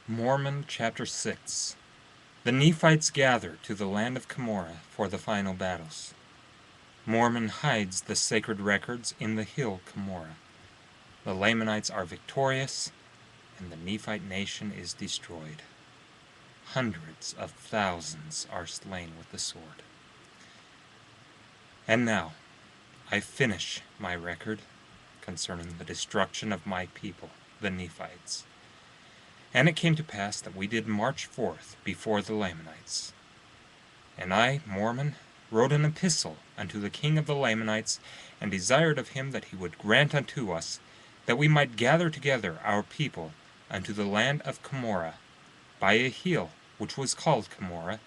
Mormon chapter 6. The Nephites gather to the land of Cumorah for the final battles. Mormon hides the sacred records in the hill Cumorah. The Lamanites are victorious, and the Nephite nation is destroyed. Hundreds of thousands are slain with the sword. And now, I finish my record concerning the destruction of my people, the Nephites. And it came to pass that we did march forth before the Lamanites. And I, Mormon, wrote an epistle unto the king of the Lamanites, and desired of him that he would grant unto us that we might gather together our people unto the land of Cumorah, by a hill which was called Cumorah,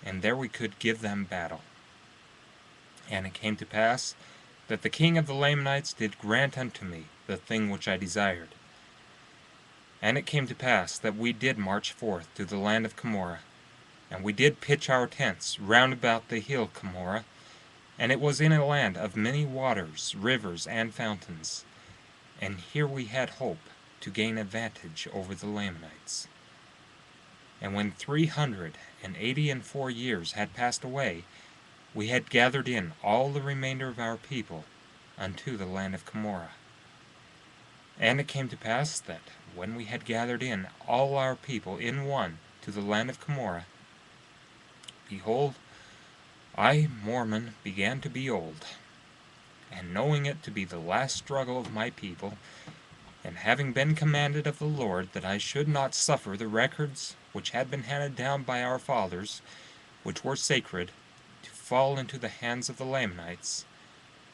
and there we could give them battle. And it came to pass that the king of the Lamanites did grant unto me the thing which I desired. And it came to pass that we did march forth to the land of Cumorah, and we did pitch our tents round about the hill Cumorah, and it was in a land of many waters, rivers, and fountains, and here we had hope to gain advantage over the Lamanites. And when 384 years had passed away, we had gathered in all the remainder of our people unto the land of Cumorah. And it came to pass that when we had gathered in all our people in one to the land of Cumorah, behold, I, Mormon, began to be old, and knowing it to be the last struggle of my people, and having been commanded of the Lord that I should not suffer the records which had been handed down by our fathers, which were sacred, to fall into the hands of the Lamanites,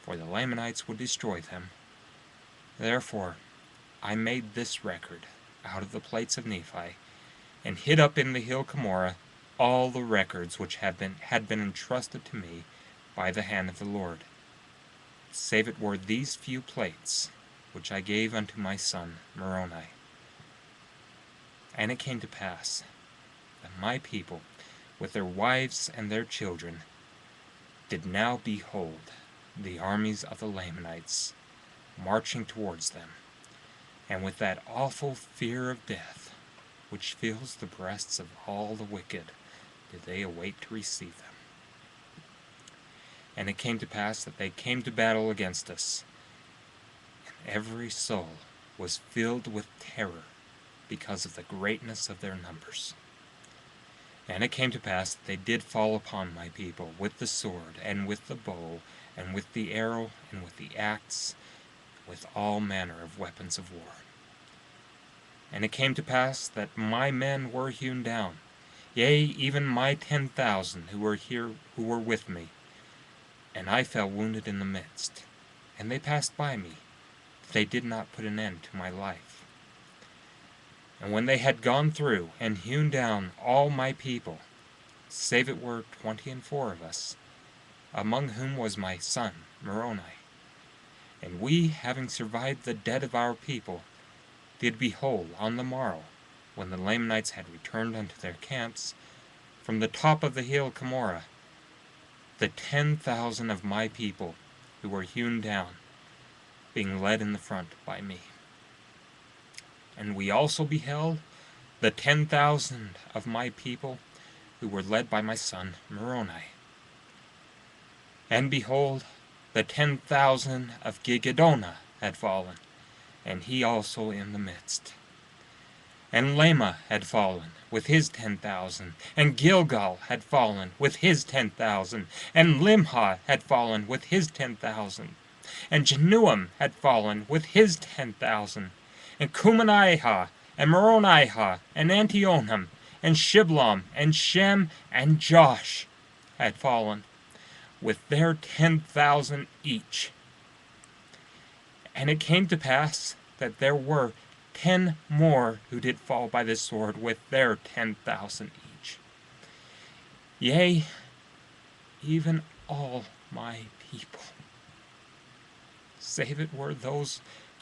for the Lamanites would destroy them. Therefore I made this record out of the plates of Nephi, and hid up in the hill Cumorah all the records which had been entrusted to me by the hand of the Lord, save it were these few plates, which I gave unto my son Moroni. And it came to pass that my people, with their wives and their children, did now behold the armies of the Lamanites marching towards them, and with that awful fear of death which fills the breasts of all the wicked did they await to receive them. And it came to pass that they came to battle against us, and every soul was filled with terror because of the greatness of their numbers. And it came to pass that they did fall upon my people with the sword, and with the bow, and with the arrow, and with the axe, with all manner of weapons of war. And it came to pass that my men were hewn down, yea, even my 10,000 who were with me, and I fell wounded in the midst. And they passed by me, they did not put an end to my life. And when they had gone through and hewn down all my people, save it were 24 of us, among whom was my son Moroni, and we, having survived the dead of our people, did behold on the morrow, when the Lamanites had returned unto their camps, from the top of the hill Cumorah, the 10,000 of my people who were hewn down, being led in the front by me. And we also beheld the 10,000 of my people who were led by my son Moroni. And behold, the 10,000 of Gigadonah had fallen, and he also in the midst. And Lama had fallen with his 10,000, and Gilgal had fallen with his 10,000, and Limhah had fallen with his 10,000, and Januam had fallen with his 10,000, and Cumaniah, and Moronihah, and Antionam, and Shiblam, and Shem, and Josh had fallen with their 10,000 each. And it came to pass that there were 10 more who did fall by the sword with their 10,000 each. Yea, even all my people, save it were those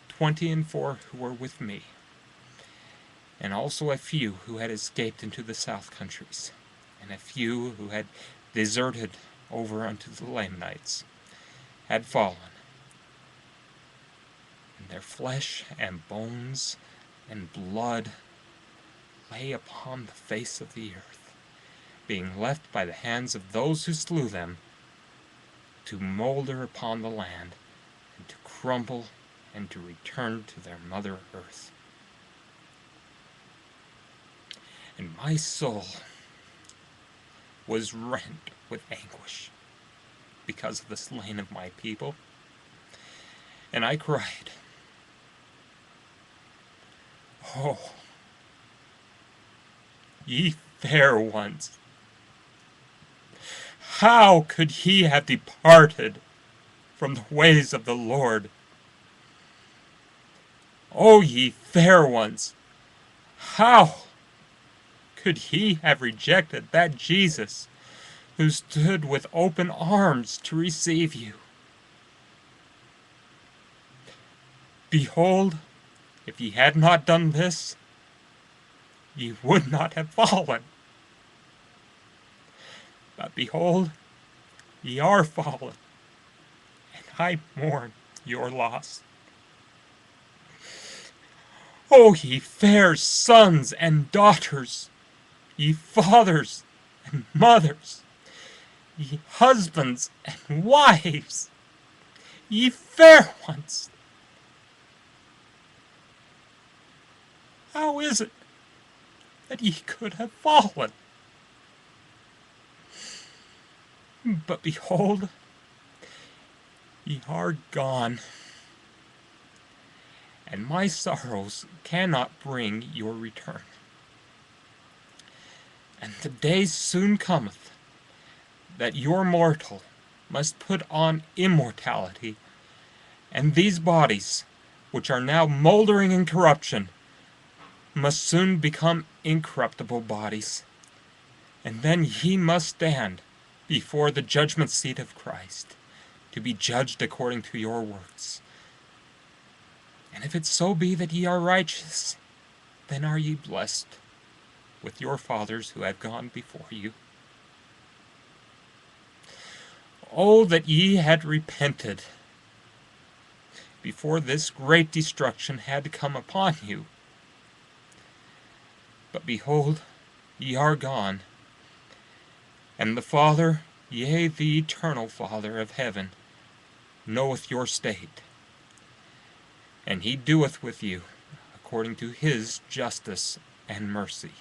24 who were with me, and also a few who had escaped into the south countries, and a few who had deserted over unto the Lamanites, had fallen, and their flesh and bones and blood lay upon the face of the earth, being left by the hands of those who slew them, to molder upon the land, and to crumble, and to return to their mother earth. And my soul was rent with anguish because of the slain of my people. And I cried, "Oh, ye fair ones, how could he have departed from the ways of the Lord? O ye fair ones, how could he have rejected that Jesus who stood with open arms to receive you? Behold, if ye had not done this, ye would not have fallen. But behold, ye are fallen, and I mourn your loss. O ye fair sons and daughters, ye fathers and mothers, ye husbands and wives, ye fair ones, how is it that ye could have fallen? But behold, ye are gone, and my sorrows cannot bring your return. And the day soon cometh that your mortal must put on immortality, and these bodies, which are now moldering in corruption, must soon become incorruptible bodies. And then ye must stand before the judgment seat of Christ, to be judged according to your works. And if it so be that ye are righteous, then are ye blessed with your fathers who have gone before you. Oh, that ye had repented before this great destruction had come upon you. But behold, ye are gone, and the Father, yea, the eternal Father of heaven, knoweth your state, and he doeth with you according to his justice and mercy.